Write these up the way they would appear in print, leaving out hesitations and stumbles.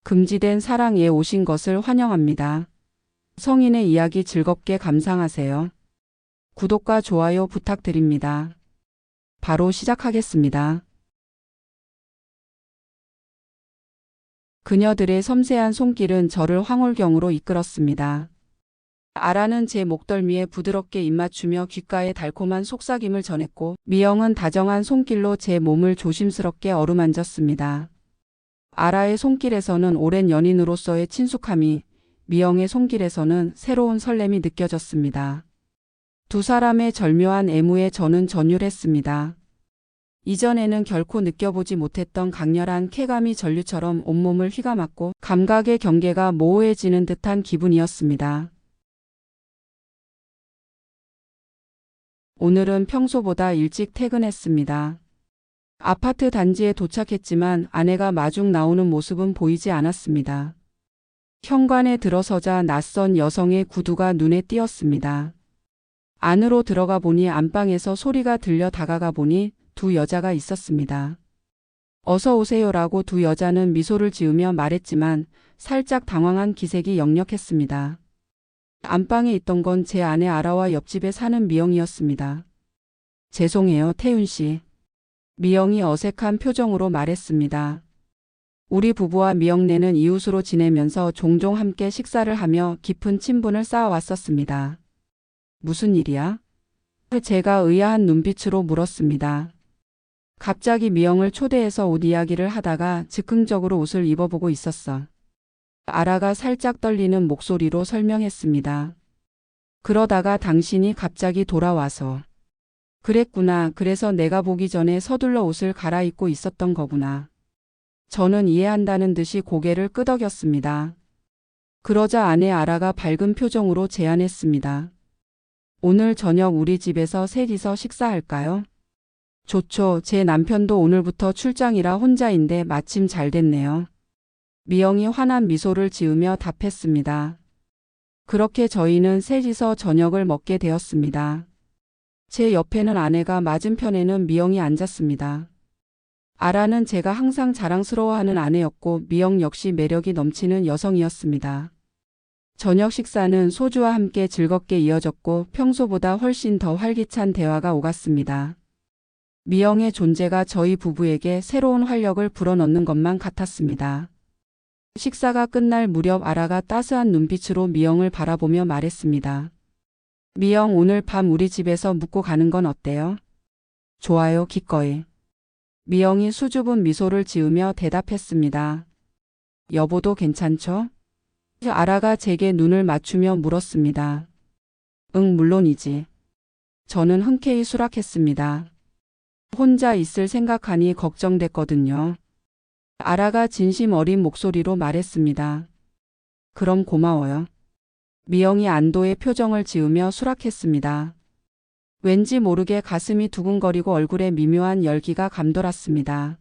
금지된 사랑에 오신 것을 환영합니다. 성인의 이야기 즐겁게 감상하세요. 구독과 좋아요 부탁드립니다. 바로 시작하겠습니다. 그녀들의 섬세한 손길은 저를 황홀경으로 이끌었습니다. 아라는 제 목덜미에 부드럽게 입맞추며 귓가에 달콤한 속삭임을 전했고, 미영은 다정한 손길로 제 몸을 조심스럽게 어루만졌습니다. 아라의 손길에서는 오랜 연인으로서의 친숙함이, 미영의 손길에서는 새로운 설렘이 느껴졌습니다. 두 사람의 절묘한 애무에 저는 전율했습니다. 이전에는 결코 느껴보지 못했던 강렬한 쾌감이 전류처럼 온몸을 휘감았고, 감각의 경계가 모호해지는 듯한 기분이었습니다. 오늘은 평소보다 일찍 퇴근했습니다. 아파트 단지에 도착했지만 아내가 마중 나오는 모습은 보이지 않았습니다. 현관에 들어서자 낯선 여성의 구두가 눈에 띄었습니다. 안으로 들어가 보니 안방에서 소리가 들려 다가가 보니 두 여자가 있었습니다. 어서 오세요라고 두 여자는 미소를 지으며 말했지만 살짝 당황한 기색이 역력했습니다. 안방에 있던 건 제 아내 아라와 옆집에 사는 미영이었습니다. 죄송해요, 태윤 씨. 미영이 어색한 표정으로 말했습니다. 우리 부부와 미영네는 이웃으로 지내면서 종종 함께 식사를 하며 깊은 친분을 쌓아왔었습니다. 무슨 일이야? 제가 의아한 눈빛으로 물었습니다. 갑자기 미영을 초대해서 옷 이야기를 하다가 즉흥적으로 옷을 입어보고 있었어. 아라가 살짝 떨리는 목소리로 설명했습니다. 그러다가 당신이 갑자기 돌아와서. 그랬구나. 그래서 내가 보기 전에 서둘러 옷을 갈아입고 있었던 거구나. 저는 이해한다는 듯이 고개를 끄덕였습니다. 그러자 아내 아라가 밝은 표정으로 제안했습니다. 오늘 저녁 우리 집에서 셋이서 식사할까요? 좋죠. 제 남편도 오늘부터 출장이라 혼자인데 마침 잘 됐네요. 미영이 환한 미소를 지으며 답했습니다. 그렇게 저희는 셋이서 저녁을 먹게 되었습니다. 제 옆에는 아내가 맞은편에는 미영이 앉았습니다. 아라는 제가 항상 자랑스러워하는 아내였고 미영 역시 매력이 넘치는 여성이었습니다. 저녁 식사는 소주와 함께 즐겁게 이어졌고 평소보다 훨씬 더 활기찬 대화가 오갔습니다. 미영의 존재가 저희 부부에게 새로운 활력을 불어넣는 것만 같았습니다. 식사가 끝날 무렵 아라가 따스한 눈빛으로 미영을 바라보며 말했습니다. 미영, 오늘 밤 우리 집에서 묵고 가는 건 어때요? 좋아요, 기꺼이. 미영이 수줍은 미소를 지으며 대답했습니다. 여보도 괜찮죠? 아라가 제게 눈을 맞추며 물었습니다. 응, 물론이지. 저는 흔쾌히 수락했습니다. 혼자 있을 생각하니 걱정됐거든요. 아라가 진심 어린 목소리로 말했습니다. 그럼 고마워요. 미영이 안도의 표정을 지으며 수락했습니다. 왠지 모르게 가슴이 두근거리고 얼굴에 미묘한 열기가 감돌았습니다.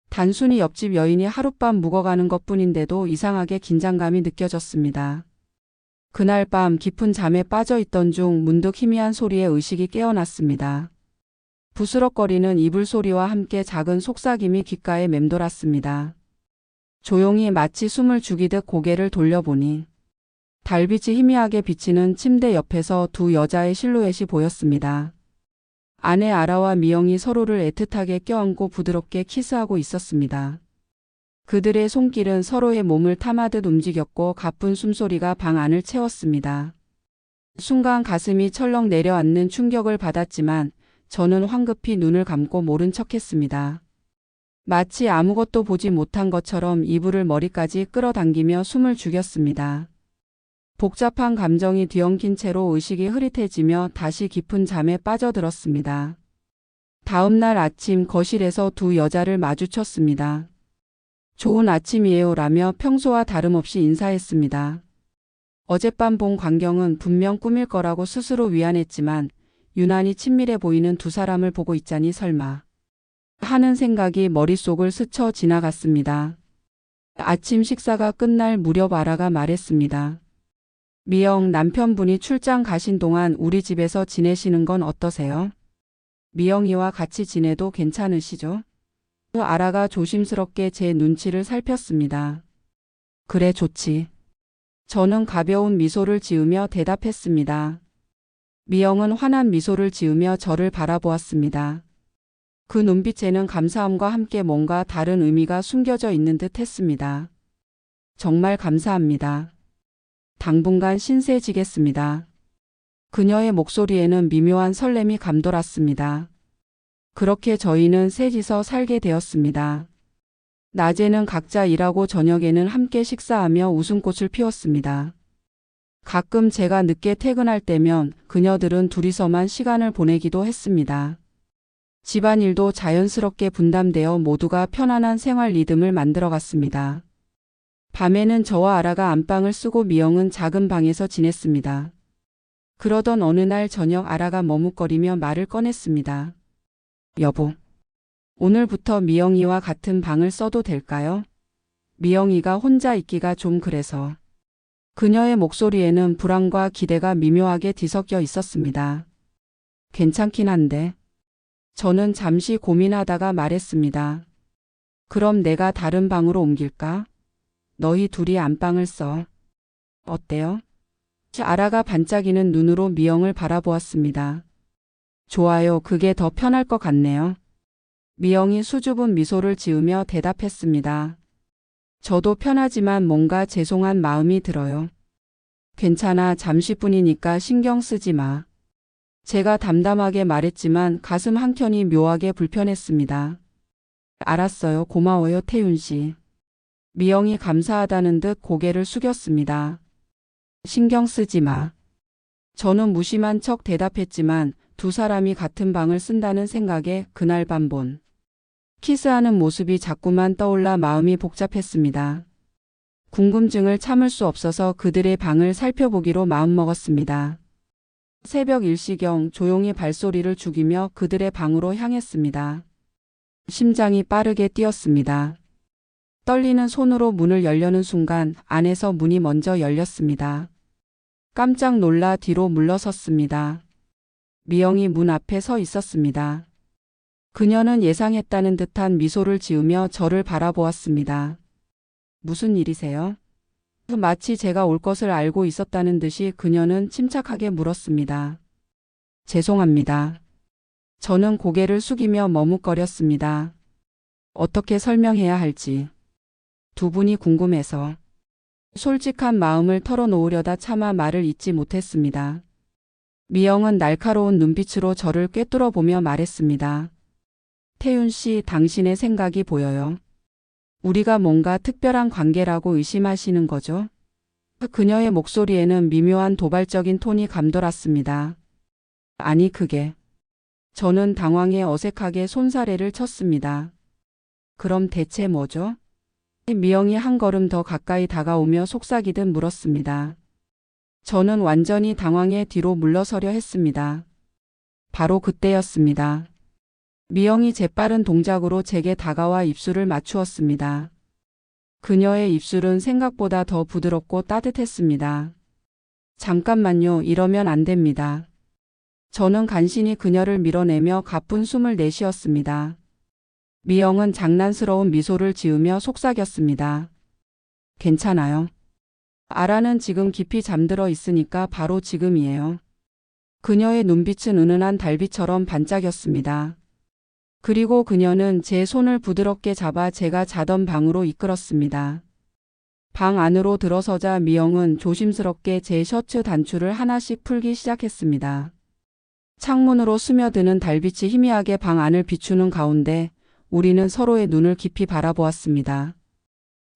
단순히 옆집 여인이 하룻밤 묵어가는 것뿐인데도 이상하게 긴장감이 느껴졌습니다. 그날 밤 깊은 잠에 빠져 있던 중 문득 희미한 소리에 의식이 깨어났습니다. 부스럭거리는 이불 소리와 함께 작은 속삭임이 귓가에 맴돌았습니다. 조용히 마치 숨을 죽이듯 고개를 돌려보니 달빛이 희미하게 비치는 침대 옆에서 두 여자의 실루엣이 보였습니다. 아내 아라와 미영이 서로를 애틋하게 껴안고 부드럽게 키스하고 있었습니다. 그들의 손길은 서로의 몸을 탐하듯 움직였고 가쁜 숨소리가 방 안을 채웠습니다. 순간 가슴이 철렁 내려앉는 충격을 받았지만 저는 황급히 눈을 감고 모른 척했습니다. 마치 아무것도 보지 못한 것처럼 이불을 머리까지 끌어당기며 숨을 죽였습니다. 복잡한 감정이 뒤엉킨 채로 의식이 흐릿해지며 다시 깊은 잠에 빠져들었습니다. 다음 날 아침 거실에서 두 여자를 마주쳤습니다. 좋은 아침이에요 라며 평소와 다름없이 인사했습니다. 어젯밤 본 광경은 분명 꿈일 거라고 스스로 위안했지만 유난히 친밀해 보이는 두 사람을 보고 있자니 설마 하는 생각이 머릿속을 스쳐 지나갔습니다. 아침 식사가 끝날 무렵 아라가 말했습니다. 미영, 남편분이 출장 가신 동안 우리 집에서 지내시는 건 어떠세요? 미영이와 같이 지내도 괜찮으시죠? 아라가 조심스럽게 제 눈치를 살폈습니다. 그래, 좋지. 저는 가벼운 미소를 지으며 대답했습니다. 미영은 환한 미소를 지으며 저를 바라보았습니다. 그 눈빛에는 감사함과 함께 뭔가 다른 의미가 숨겨져 있는 듯 했습니다. 정말 감사합니다. 당분간 신세지겠습니다. 그녀의 목소리에는 미묘한 설렘이 감돌았습니다. 그렇게 저희는 셋이서 살게 되었습니다. 낮에는 각자 일하고 저녁에는 함께 식사하며 웃음꽃을 피웠습니다. 가끔 제가 늦게 퇴근할 때면 그녀들은 둘이서만 시간을 보내기도 했습니다. 집안일도 자연스럽게 분담되어 모두가 편안한 생활 리듬을 만들어갔습니다. 밤에는 저와 아라가 안방을 쓰고 미영은 작은 방에서 지냈습니다. 그러던 어느 날 저녁 아라가 머뭇거리며 말을 꺼냈습니다. 여보, 오늘부터 미영이와 같은 방을 써도 될까요? 미영이가 혼자 있기가 좀 그래서. 그녀의 목소리에는 불안과 기대가 미묘하게 뒤섞여 있었습니다. 괜찮긴 한데. 저는 잠시 고민하다가 말했습니다. 그럼 내가 다른 방으로 옮길까? 너희 둘이 안방을 써. 어때요? 아라가 반짝이는 눈으로 미영을 바라보았습니다. 좋아요. 그게 더 편할 것 같네요. 미영이 수줍은 미소를 지으며 대답했습니다. 저도 편하지만 뭔가 죄송한 마음이 들어요. 괜찮아. 잠시뿐이니까 신경 쓰지 마. 제가 담담하게 말했지만 가슴 한켠이 묘하게 불편했습니다. 알았어요. 고마워요, 태윤 씨. 미영이 감사하다는 듯 고개를 숙였습니다. 신경 쓰지 마. 저는 무심한 척 대답했지만 두 사람이 같은 방을 쓴다는 생각에 그날 밤 본 키스하는 모습이 자꾸만 떠올라 마음이 복잡했습니다. 궁금증을 참을 수 없어서 그들의 방을 살펴보기로 마음먹었습니다. 새벽 1시경 조용히 발소리를 죽이며 그들의 방으로 향했습니다. 심장이 빠르게 뛰었습니다. 떨리는 손으로 문을 열려는 순간 안에서 문이 먼저 열렸습니다. 깜짝 놀라 뒤로 물러섰습니다. 미영이 문 앞에 서 있었습니다. 그녀는 예상했다는 듯한 미소를 지으며 저를 바라보았습니다. 무슨 일이세요? 마치 제가 올 것을 알고 있었다는 듯이 그녀는 침착하게 물었습니다. 죄송합니다. 저는 고개를 숙이며 머뭇거렸습니다. 어떻게 설명해야 할지. 두 분이 궁금해서. 솔직한 마음을 털어놓으려다 차마 말을 잇지 못했습니다. 미영은 날카로운 눈빛으로 저를 꿰뚫어보며 말했습니다. 태윤 씨, 당신의 생각이 보여요. 우리가 뭔가 특별한 관계라고 의심하시는 거죠? 그녀의 목소리에는 미묘한 도발적인 톤이 감돌았습니다. 아니, 그게. 저는 당황해 어색하게 손사래를 쳤습니다. 그럼 대체 뭐죠? 미영이 한 걸음 더 가까이 다가오며 속삭이듯 물었습니다. 저는 완전히 당황해 뒤로 물러서려 했습니다. 바로 그때였습니다. 미영이 재빠른 동작으로 제게 다가와 입술을 맞추었습니다. 그녀의 입술은 생각보다 더 부드럽고 따뜻했습니다. 잠깐만요. 이러면 안 됩니다. 저는 간신히 그녀를 밀어내며 가쁜 숨을 내쉬었습니다. 미영은 장난스러운 미소를 지으며 속삭였습니다. 괜찮아요. 아라는 지금 깊이 잠들어 있으니까 바로 지금이에요. 그녀의 눈빛은 은은한 달빛처럼 반짝였습니다. 그리고 그녀는 제 손을 부드럽게 잡아 제가 자던 방으로 이끌었습니다. 방 안으로 들어서자 미영은 조심스럽게 제 셔츠 단추를 하나씩 풀기 시작했습니다. 창문으로 스며드는 달빛이 희미하게 방 안을 비추는 가운데 우리는 서로의 눈을 깊이 바라보았습니다.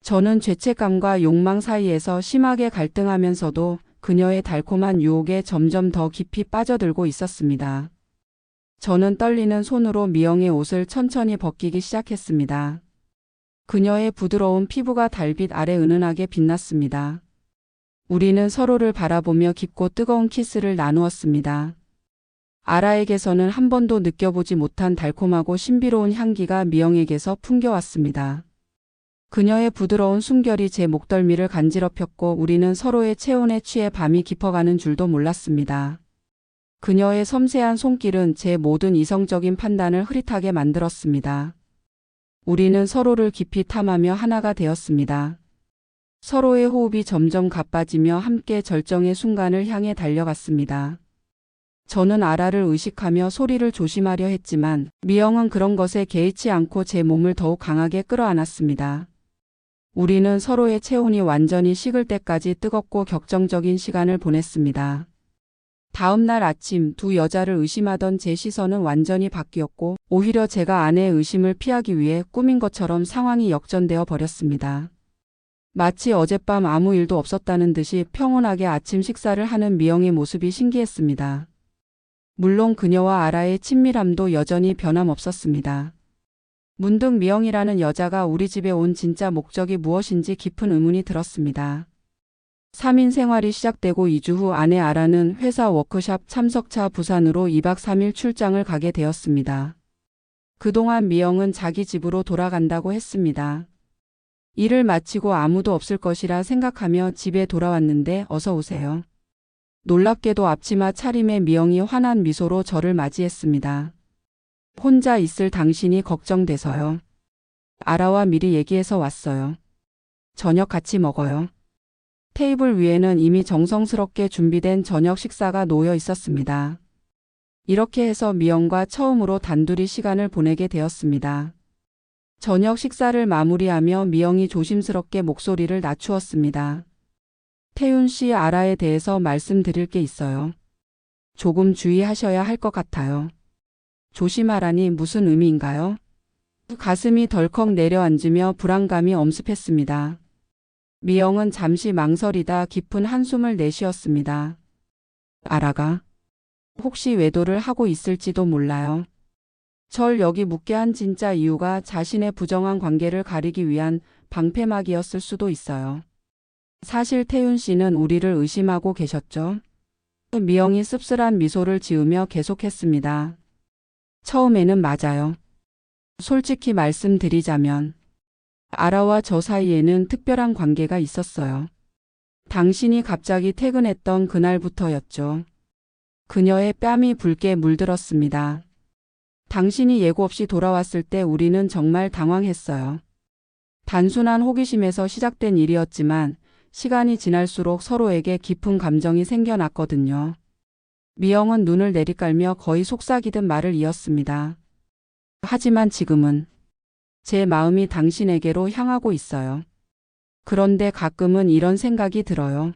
저는 죄책감과 욕망 사이에서 심하게 갈등하면서도 그녀의 달콤한 유혹에 점점 더 깊이 빠져들고 있었습니다. 저는 떨리는 손으로 미영의 옷을 천천히 벗기기 시작했습니다. 그녀의 부드러운 피부가 달빛 아래 은은하게 빛났습니다. 우리는 서로를 바라보며 깊고 뜨거운 키스를 나누었습니다. 아라에게서는 한 번도 느껴보지 못한 달콤하고 신비로운 향기가 미영에게서 풍겨왔습니다. 그녀의 부드러운 숨결이 제 목덜미를 간지럽혔고 우리는 서로의 체온에 취해 밤이 깊어가는 줄도 몰랐습니다. 그녀의 섬세한 손길은 제 모든 이성적인 판단을 흐릿하게 만들었습니다. 우리는 서로를 깊이 탐하며 하나가 되었습니다. 서로의 호흡이 점점 가빠지며 함께 절정의 순간을 향해 달려갔습니다. 저는 아라를 의식하며 소리를 조심하려 했지만 미영은 그런 것에 개의치 않고 제 몸을 더욱 강하게 끌어안았습니다. 우리는 서로의 체온이 완전히 식을 때까지 뜨겁고 격정적인 시간을 보냈습니다. 다음 날 아침 두 여자를 의심하던 제 시선은 완전히 바뀌었고 오히려 제가 아내의 의심을 피하기 위해 꾸민 것처럼 상황이 역전되어 버렸습니다. 마치 어젯밤 아무 일도 없었다는 듯이 평온하게 아침 식사를 하는 미영의 모습이 신기했습니다. 물론 그녀와 아라의 친밀함도 여전히 변함없었습니다. 문득 미영이라는 여자가 우리 집에 온 진짜 목적이 무엇인지 깊은 의문이 들었습니다. 3인 생활이 시작되고 2주 후 아내 아라는 회사 워크숍 참석차 부산으로 2박 3일 출장을 가게 되었습니다. 그동안 미영은 자기 집으로 돌아간다고 했습니다. 일을 마치고 아무도 없을 것이라 생각하며 집에 돌아왔는데 어서 오세요. 놀랍게도 앞치마 차림의 미영이 환한 미소로 저를 맞이했습니다. 혼자 있을 당신이 걱정돼서요. 아라와 미리 얘기해서 왔어요. 저녁 같이 먹어요. 테이블 위에는 이미 정성스럽게 준비된 저녁 식사가 놓여 있었습니다. 이렇게 해서 미영과 처음으로 단둘이 시간을 보내게 되었습니다. 저녁 식사를 마무리하며 미영이 조심스럽게 목소리를 낮추었습니다. 태윤 씨, 아라에 대해서 말씀드릴 게 있어요. 조금 주의하셔야 할 것 같아요. 조심하라니 무슨 의미인가요? 가슴이 덜컥 내려앉으며 불안감이 엄습했습니다. 미영은 잠시 망설이다 깊은 한숨을 내쉬었습니다. 아라가 혹시 외도를 하고 있을지도 몰라요. 절 여기 묵게 한 진짜 이유가 자신의 부정한 관계를 가리기 위한 방패막이었을 수도 있어요. 사실 태윤 씨는 우리를 의심하고 계셨죠? 미영이 씁쓸한 미소를 지으며 계속했습니다. 처음에는 맞아요. 솔직히 말씀드리자면 아라와 저 사이에는 특별한 관계가 있었어요. 당신이 갑자기 퇴근했던 그날부터였죠. 그녀의 뺨이 붉게 물들었습니다. 당신이 예고 없이 돌아왔을 때 우리는 정말 당황했어요. 단순한 호기심에서 시작된 일이었지만 시간이 지날수록 서로에게 깊은 감정이 생겨났거든요. 미영은 눈을 내리깔며 거의 속삭이듯 말을 이었습니다. 하지만 지금은 제 마음이 당신에게로 향하고 있어요. 그런데 가끔은 이런 생각이 들어요.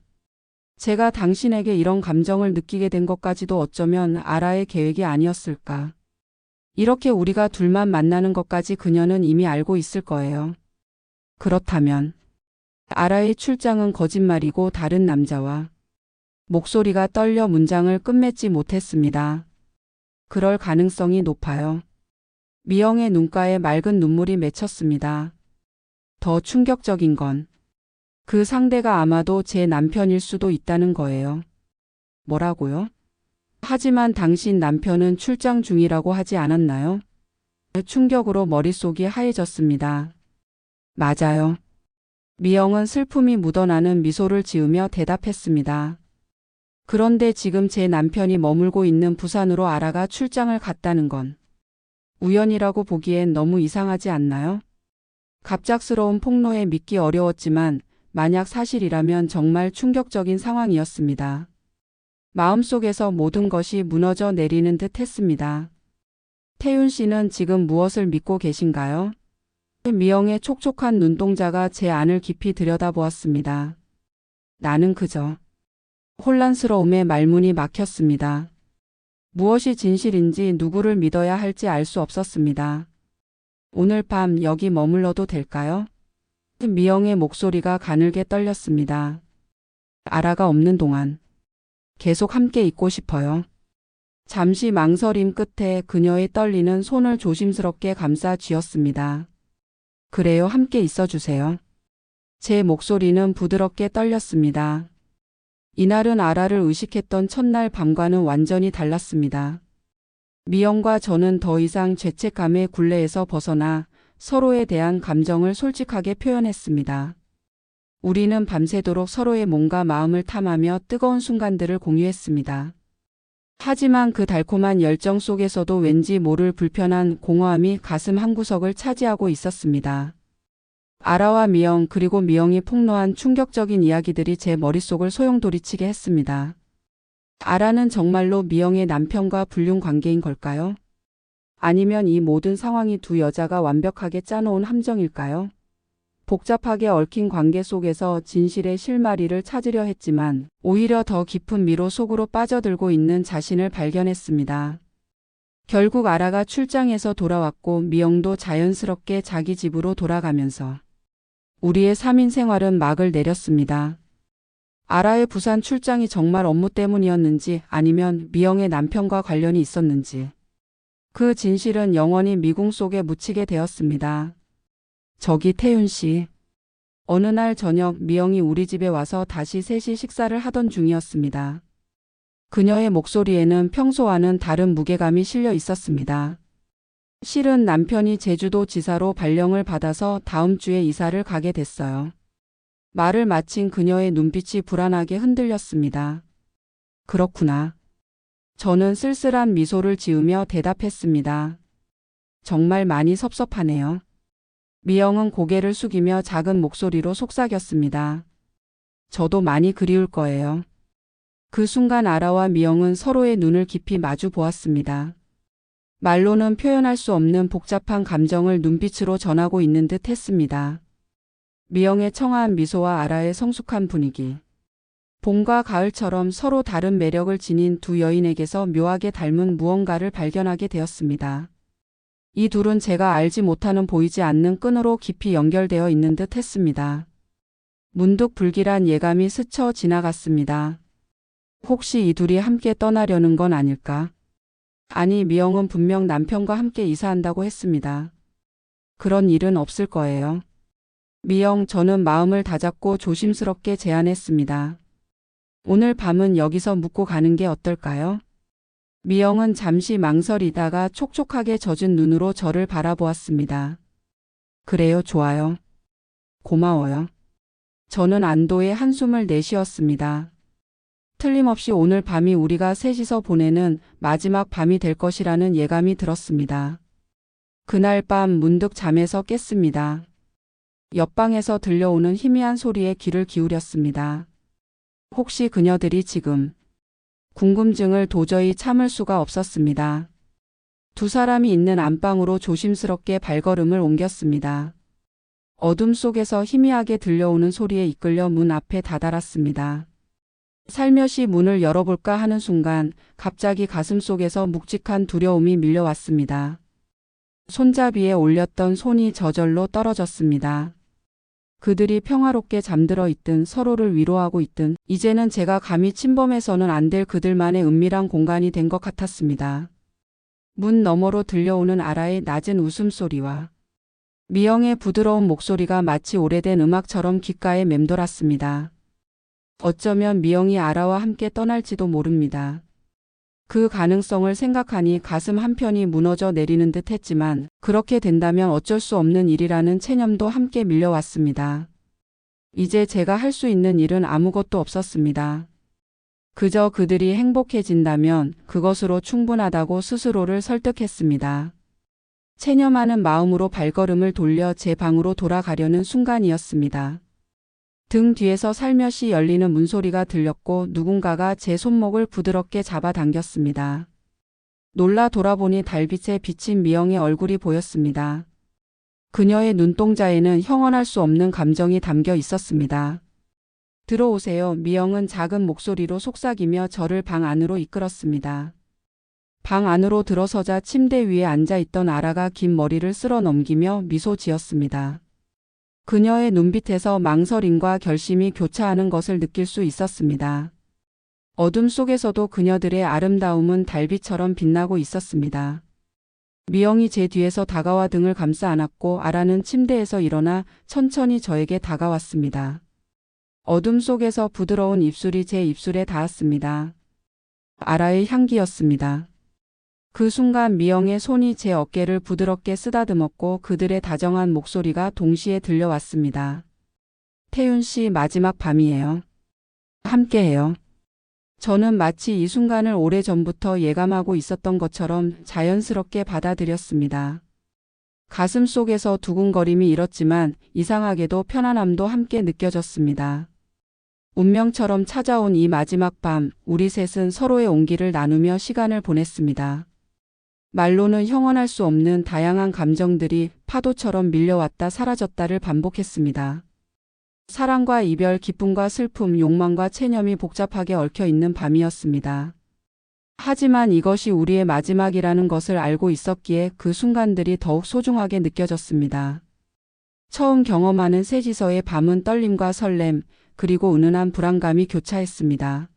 제가 당신에게 이런 감정을 느끼게 된 것까지도 어쩌면 아라의 계획이 아니었을까. 이렇게 우리가 둘만 만나는 것까지 그녀는 이미 알고 있을 거예요. 그렇다면 아라의 출장은 거짓말이고 다른 남자와 목소리가 떨려 문장을 끝맺지 못했습니다. 그럴 가능성이 높아요. 미영의 눈가에 맑은 눈물이 맺혔습니다. 더 충격적인 건 그 상대가 아마도 제 남편일 수도 있다는 거예요. 뭐라고요? 하지만 당신 남편은 출장 중이라고 하지 않았나요? 충격으로 머릿속이 하얘졌습니다. 맞아요. 미영은 슬픔이 묻어나는 미소를 지으며 대답했습니다. 그런데 지금 제 남편이 머물고 있는 부산으로 아라가 출장을 갔다는 건 우연이라고 보기엔 너무 이상하지 않나요? 갑작스러운 폭로에 믿기 어려웠지만 만약 사실이라면 정말 충격적인 상황이었습니다. 마음속에서 모든 것이 무너져 내리는 듯 했습니다. 태윤 씨는 지금 무엇을 믿고 계신가요? 미영의 촉촉한 눈동자가 제 안을 깊이 들여다보았습니다. 나는 그저 혼란스러움에 말문이 막혔습니다. 무엇이 진실인지 누구를 믿어야 할지 알 수 없었습니다. 오늘 밤 여기 머물러도 될까요? 미영의 목소리가 가늘게 떨렸습니다. 아라가 없는 동안 계속 함께 있고 싶어요. 잠시 망설임 끝에 그녀의 떨리는 손을 조심스럽게 감싸 쥐었습니다. 그래요, 함께 있어주세요. 제 목소리는 부드럽게 떨렸습니다. 이날은 아라를 의식했던 첫날 밤과는 완전히 달랐습니다. 미영과 저는 더 이상 죄책감의 굴레에서 벗어나 서로에 대한 감정을 솔직하게 표현했습니다. 우리는 밤새도록 서로의 몸과 마음을 탐하며 뜨거운 순간들을 공유했습니다. 하지만 그 달콤한 열정 속에서도 왠지 모를 불편한 공허함이 가슴 한구석을 차지하고 있었습니다. 아라와 미영 그리고 미영이 폭로한 충격적인 이야기들이 제 머릿속을 소용돌이치게 했습니다. 아라는 정말로 미영의 남편과 불륜 관계인 걸까요? 아니면 이 모든 상황이 두 여자가 완벽하게 짜놓은 함정일까요? 복잡하게 얽힌 관계 속에서 진실의 실마리를 찾으려 했지만 오히려 더 깊은 미로 속으로 빠져들고 있는 자신을 발견했습니다. 결국 아라가 출장에서 돌아왔고 미영도 자연스럽게 자기 집으로 돌아가면서 우리의 3인 생활은 막을 내렸습니다. 아라의 부산 출장이 정말 업무 때문이었는지 아니면 미영의 남편과 관련이 있었는지 그 진실은 영원히 미궁 속에 묻히게 되었습니다. 저기 태윤 씨. 어느 날 저녁 미영이 우리 집에 와서 다시 셋이 식사를 하던 중이었습니다. 그녀의 목소리에는 평소와는 다른 무게감이 실려 있었습니다. 실은 남편이 제주도 지사로 발령을 받아서 다음 주에 이사를 가게 됐어요. 말을 마친 그녀의 눈빛이 불안하게 흔들렸습니다. 그렇구나. 저는 쓸쓸한 미소를 지으며 대답했습니다. 정말 많이 섭섭하네요. 미영은 고개를 숙이며 작은 목소리로 속삭였습니다. 저도 많이 그리울 거예요. 그 순간 아라와 미영은 서로의 눈을 깊이 마주 보았습니다. 말로는 표현할 수 없는 복잡한 감정을 눈빛으로 전하고 있는 듯 했습니다. 미영의 청아한 미소와 아라의 성숙한 분위기. 봄과 가을처럼 서로 다른 매력을 지닌 두 여인에게서 묘하게 닮은 무언가를 발견하게 되었습니다. 이 둘은 제가 알지 못하는 보이지 않는 끈으로 깊이 연결되어 있는 듯 했습니다. 문득 불길한 예감이 스쳐 지나갔습니다. 혹시 이 둘이 함께 떠나려는 건 아닐까? 아니, 미영은 분명 남편과 함께 이사한다고 했습니다. 그런 일은 없을 거예요. 미영, 저는 마음을 다잡고 조심스럽게 제안했습니다. 오늘 밤은 여기서 묵고 가는 게 어떨까요? 미영은 잠시 망설이다가 촉촉하게 젖은 눈으로 저를 바라보았습니다. 그래요, 좋아요. 고마워요. 저는 안도의 한숨을 내쉬었습니다. 틀림없이 오늘 밤이 우리가 셋이서 보내는 마지막 밤이 될 것이라는 예감이 들었습니다. 그날 밤 문득 잠에서 깼습니다. 옆방에서 들려오는 희미한 소리에 귀를 기울였습니다. 혹시 그녀들이 지금 궁금증을 도저히 참을 수가 없었습니다. 두 사람이 있는 안방으로 조심스럽게 발걸음을 옮겼습니다. 어둠 속에서 희미하게 들려오는 소리에 이끌려 문 앞에 다다랐습니다. 살며시 문을 열어볼까 하는 순간 갑자기 가슴속에서 묵직한 두려움이 밀려왔습니다. 손잡이에 올렸던 손이 저절로 떨어졌습니다. 그들이 평화롭게 잠들어 있든 서로를 위로하고 있든 이제는 제가 감히 침범해서는 안 될 그들만의 은밀한 공간이 된 것 같았습니다. 문 너머로 들려오는 아라의 낮은 웃음소리와 미영의 부드러운 목소리가 마치 오래된 음악처럼 귓가에 맴돌았습니다. 어쩌면 미영이 아라와 함께 떠날지도 모릅니다. 그 가능성을 생각하니 가슴 한편이 무너져 내리는 듯 했지만 그렇게 된다면 어쩔 수 없는 일이라는 체념도 함께 밀려왔습니다. 이제 제가 할 수 있는 일은 아무것도 없었습니다. 그저 그들이 행복해진다면 그것으로 충분하다고 스스로를 설득했습니다. 체념하는 마음으로 발걸음을 돌려 제 방으로 돌아가려는 순간이었습니다. 등 뒤에서 살며시 열리는 문소리가 들렸고 누군가가 제 손목을 부드럽게 잡아당겼습니다. 놀라 돌아보니 달빛에 비친 미영의 얼굴이 보였습니다. 그녀의 눈동자에는 형언할 수 없는 감정이 담겨 있었습니다. 들어오세요. 미영은 작은 목소리로 속삭이며 저를 방 안으로 이끌었습니다. 방 안으로 들어서자 침대 위에 앉아있던 아라가 긴 머리를 쓸어 넘기며 미소 지었습니다. 그녀의 눈빛에서 망설임과 결심이 교차하는 것을 느낄 수 있었습니다. 어둠 속에서도 그녀들의 아름다움은 달빛처럼 빛나고 있었습니다. 미영이 제 뒤에서 다가와 등을 감싸 안았고 아라는 침대에서 일어나 천천히 저에게 다가왔습니다. 어둠 속에서 부드러운 입술이 제 입술에 닿았습니다. 아라의 향기였습니다. 그 순간 미영의 손이 제 어깨를 부드럽게 쓰다듬었고 그들의 다정한 목소리가 동시에 들려왔습니다. 태윤 씨, 마지막 밤이에요. 함께해요. 저는 마치 이 순간을 오래전부터 예감하고 있었던 것처럼 자연스럽게 받아들였습니다. 가슴 속에서 두근거림이 일었지만 이상하게도 편안함도 함께 느껴졌습니다. 운명처럼 찾아온 이 마지막 밤, 우리 셋은 서로의 온기를 나누며 시간을 보냈습니다. 말로는 형언할 수 없는 다양한 감정들이 파도처럼 밀려왔다 사라졌다를 반복했습니다. 사랑과 이별, 기쁨과 슬픔, 욕망과 체념이 복잡하게 얽혀 있는 밤이었습니다. 하지만 이것이 우리의 마지막이라는 것을 알고 있었기에 그 순간들이 더욱 소중하게 느껴졌습니다. 처음 경험하는 셋이서의 밤은 떨림과 설렘, 그리고 은은한 불안감이 교차했습니다.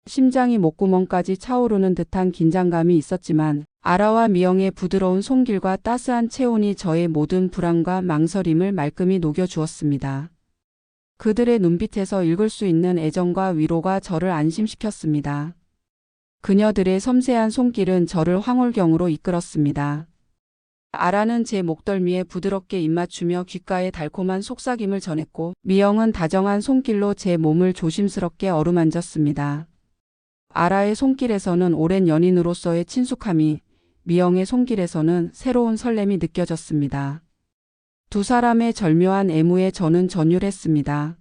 심장이 목구멍까지 차오르는 듯한 긴장감이 있었지만 아라와 미영의 부드러운 손길과 따스한 체온이 저의 모든 불안과 망설임을 말끔히 녹여주었습니다. 그들의 눈빛에서 읽을 수 있는 애정과 위로가 저를 안심시켰습니다. 그녀들의 섬세한 손길은 저를 황홀경으로 이끌었습니다. 아라는 제 목덜미에 부드럽게 입맞추며 귓가에 달콤한 속삭임을 전했고, 미영은 다정한 손길로 제 몸을 조심스럽게 어루만졌습니다. 아라의 손길에서는 오랜 연인으로서의 친숙함이, 미영의 손길에서는 새로운 설렘이 느껴졌습니다. 두 사람의 절묘한 애무에 저는 전율했습니다.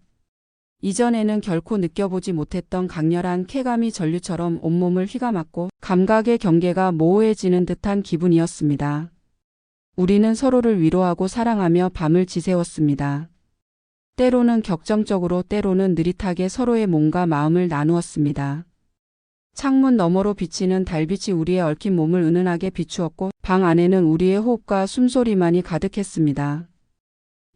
이전에는 결코 느껴보지 못했던 강렬한 쾌감이 전류처럼 온몸을 휘감았고 감각의 경계가 모호해지는 듯한 기분이었습니다. 우리는 서로를 위로하고 사랑하며 밤을 지새웠습니다. 때로는 격정적으로, 때로는 느릿하게 서로의 몸과 마음을 나누었습니다. 창문 너머로 비치는 달빛이 우리의 얽힌 몸을 은은하게 비추었고 방 안에는 우리의 호흡과 숨소리만이 가득했습니다.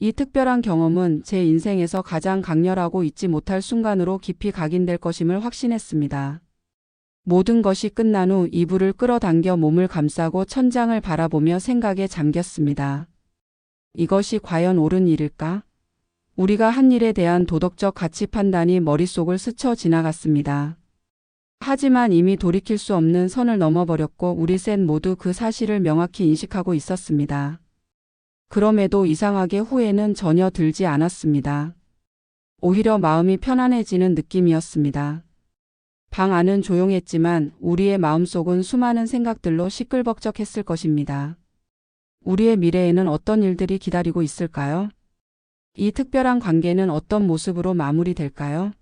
이 특별한 경험은 제 인생에서 가장 강렬하고 잊지 못할 순간으로 깊이 각인될 것임을 확신했습니다. 모든 것이 끝난 후 이불을 끌어당겨 몸을 감싸고 천장을 바라보며 생각에 잠겼습니다. 이것이 과연 옳은 일일까? 우리가 한 일에 대한 도덕적 가치 판단이 머릿속을 스쳐 지나갔습니다. 하지만 이미 돌이킬 수 없는 선을 넘어버렸고 우리 셋 모두 그 사실을 명확히 인식하고 있었습니다. 그럼에도 이상하게 후회는 전혀 들지 않았습니다. 오히려 마음이 편안해지는 느낌이었습니다. 방 안은 조용했지만 우리의 마음속은 수많은 생각들로 시끌벅적했을 것입니다. 우리의 미래에는 어떤 일들이 기다리고 있을까요? 이 특별한 관계는 어떤 모습으로 마무리될까요?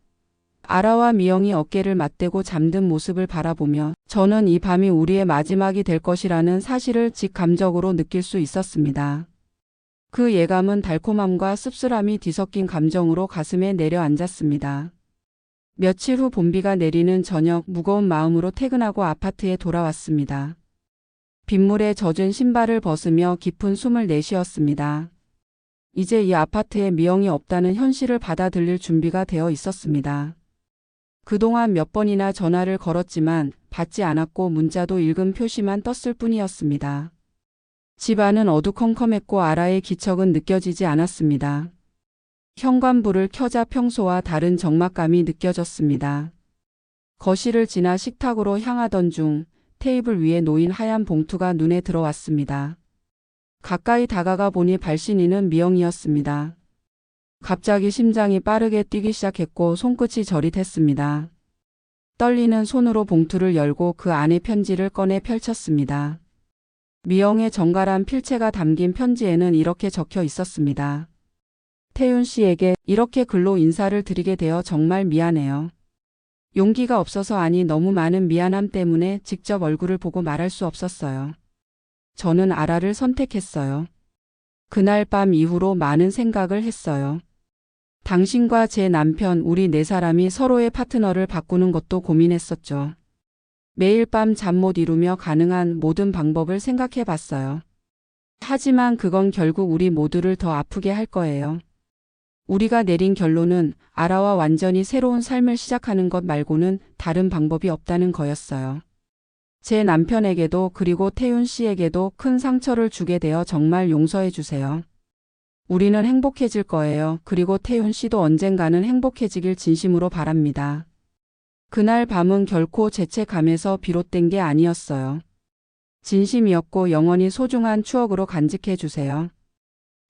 아라와 미영이 어깨를 맞대고 잠든 모습을 바라보며 저는 이 밤이 우리의 마지막이 될 것이라는 사실을 직감적으로 느낄 수 있었습니다. 그 예감은 달콤함과 씁쓸함이 뒤섞인 감정으로 가슴에 내려앉았습니다. 며칠 후 봄비가 내리는 저녁, 무거운 마음으로 퇴근하고 아파트에 돌아왔습니다. 빗물에 젖은 신발을 벗으며 깊은 숨을 내쉬었습니다. 이제 이 아파트에 미영이 없다는 현실을 받아들일 준비가 되어 있었습니다. 그동안 몇 번이나 전화를 걸었지만 받지 않았고 문자도 읽은 표시만 떴을 뿐이었습니다. 집 안은 어두컴컴했고 아라의 기척은 느껴지지 않았습니다. 현관불을 켜자 평소와 다른 적막감이 느껴졌습니다. 거실을 지나 식탁으로 향하던 중 테이블 위에 놓인 하얀 봉투가 눈에 들어왔습니다. 가까이 다가가 보니 발신인은 미영이었습니다. 갑자기 심장이 빠르게 뛰기 시작했고 손끝이 저릿했습니다. 떨리는 손으로 봉투를 열고 그 안에 편지를 꺼내 펼쳤습니다. 미영의 정갈한 필체가 담긴 편지에는 이렇게 적혀 있었습니다. 태윤 씨에게 이렇게 글로 인사를 드리게 되어 정말 미안해요. 용기가 없어서, 아니 너무 많은 미안함 때문에 직접 얼굴을 보고 말할 수 없었어요. 저는 아라를 선택했어요. 그날 밤 이후로 많은 생각을 했어요. 당신과 제 남편, 우리 네 사람이 서로의 파트너를 바꾸는 것도 고민했었죠. 매일 밤 잠 못 이루며 가능한 모든 방법을 생각해 봤어요. 하지만 그건 결국 우리 모두를 더 아프게 할 거예요. 우리가 내린 결론은 아라와 완전히 새로운 삶을 시작하는 것 말고는 다른 방법이 없다는 거였어요. 제 남편에게도 그리고 태윤 씨에게도 큰 상처를 주게 되어 정말 용서해 주세요. 우리는 행복해질 거예요. 그리고 태윤 씨도 언젠가는 행복해지길 진심으로 바랍니다. 그날 밤은 결코 죄책감에서 비롯된 게 아니었어요. 진심이었고 영원히 소중한 추억으로 간직해 주세요.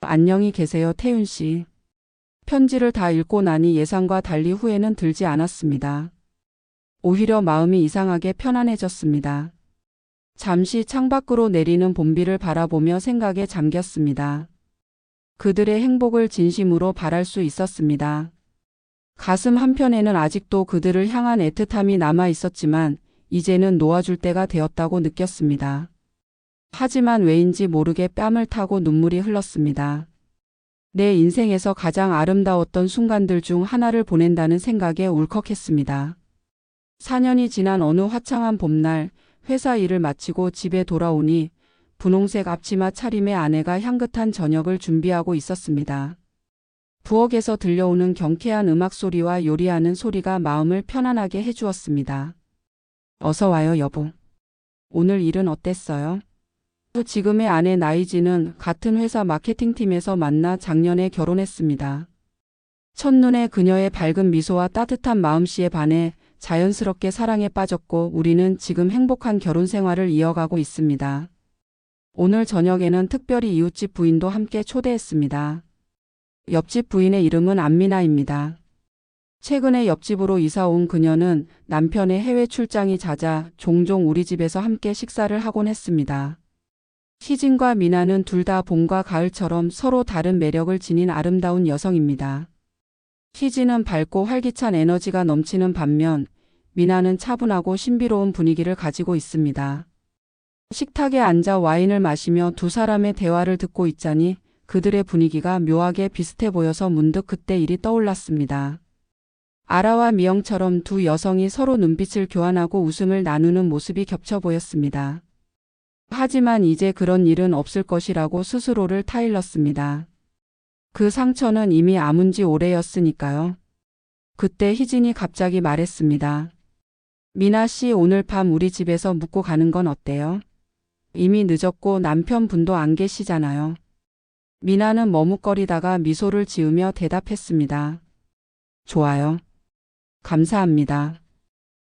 안녕히 계세요, 태윤 씨. 편지를 다 읽고 나니 예상과 달리 후회는 들지 않았습니다. 오히려 마음이 이상하게 편안해졌습니다. 잠시 창밖으로 내리는 봄비를 바라보며 생각에 잠겼습니다. 그들의 행복을 진심으로 바랄 수 있었습니다. 가슴 한편에는 아직도 그들을 향한 애틋함이 남아 있었지만 이제는 놓아줄 때가 되었다고 느꼈습니다. 하지만 왜인지 모르게 뺨을 타고 눈물이 흘렀습니다. 내 인생에서 가장 아름다웠던 순간들 중 하나를 보낸다는 생각에 울컥했습니다. 4년이 지난 어느 화창한 봄날 회사 일을 마치고 집에 돌아오니 분홍색 앞치마 차림의 아내가 향긋한 저녁을 준비하고 있었습니다. 부엌에서 들려오는 경쾌한 음악 소리와 요리하는 소리가 마음을 편안하게 해주었습니다. 어서 와요, 여보. 오늘 일은 어땠어요? 지금의 아내 나이지는 같은 회사 마케팅팀에서 만나 작년에 결혼했습니다. 첫눈에 그녀의 밝은 미소와 따뜻한 마음씨에 반해 자연스럽게 사랑에 빠졌고 우리는 지금 행복한 결혼 생활을 이어가고 있습니다. 오늘 저녁에는 특별히 이웃집 부인도 함께 초대했습니다. 옆집 부인의 이름은 안미나입니다. 최근에 옆집으로 이사 온 그녀는 남편의 해외 출장이 잦아 종종 우리 집에서 함께 식사를 하곤 했습니다. 희진과 미나는 둘 다 봄과 가을처럼 서로 다른 매력을 지닌 아름다운 여성입니다. 희진은 밝고 활기찬 에너지가 넘치는 반면 미나는 차분하고 신비로운 분위기를 가지고 있습니다. 식탁에 앉아 와인을 마시며 두 사람의 대화를 듣고 있자니 그들의 분위기가 묘하게 비슷해 보여서 문득 그때 일이 떠올랐습니다. 아라와 미영처럼 두 여성이 서로 눈빛을 교환하고 웃음을 나누는 모습이 겹쳐 보였습니다. 하지만 이제 그런 일은 없을 것이라고 스스로를 타일렀습니다. 그 상처는 이미 아문 지 오래였으니까요. 그때 희진이 갑자기 말했습니다. 미나 씨, 오늘 밤 우리 집에서 묵고 가는 건 어때요? 이미 늦었고 남편분도 안 계시잖아요. 미나는 머뭇거리다가 미소를 지으며 대답했습니다. 좋아요. 감사합니다.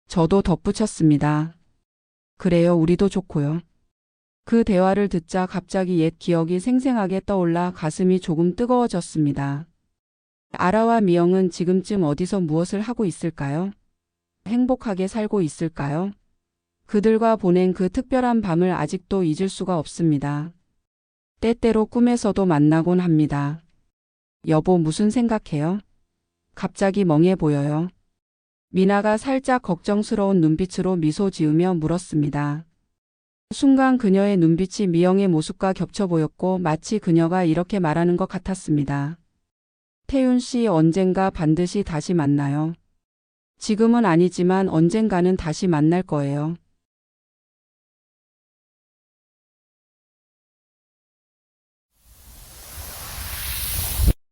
저도 덧붙였습니다. 그래요, 우리도 좋고요. 그 대화를 듣자 갑자기 옛 기억이 생생하게 떠올라 가슴이 조금 뜨거워졌습니다. 아라와 미영은 지금쯤 어디서 무엇을 하고 있을까요? 행복하게 살고 있을까요? 그들과 보낸 그 특별한 밤을 아직도 잊을 수가 없습니다. 때때로 꿈에서도 만나곤 합니다. 여보, 무슨 생각해요? 갑자기 멍해 보여요. 미나가 살짝 걱정스러운 눈빛으로 미소 지으며 물었습니다. 순간 그녀의 눈빛이 미영의 모습과 겹쳐 보였고 마치 그녀가 이렇게 말하는 것 같았습니다. 태윤 씨, 언젠가 반드시 다시 만나요. 지금은 아니지만 언젠가는 다시 만날 거예요.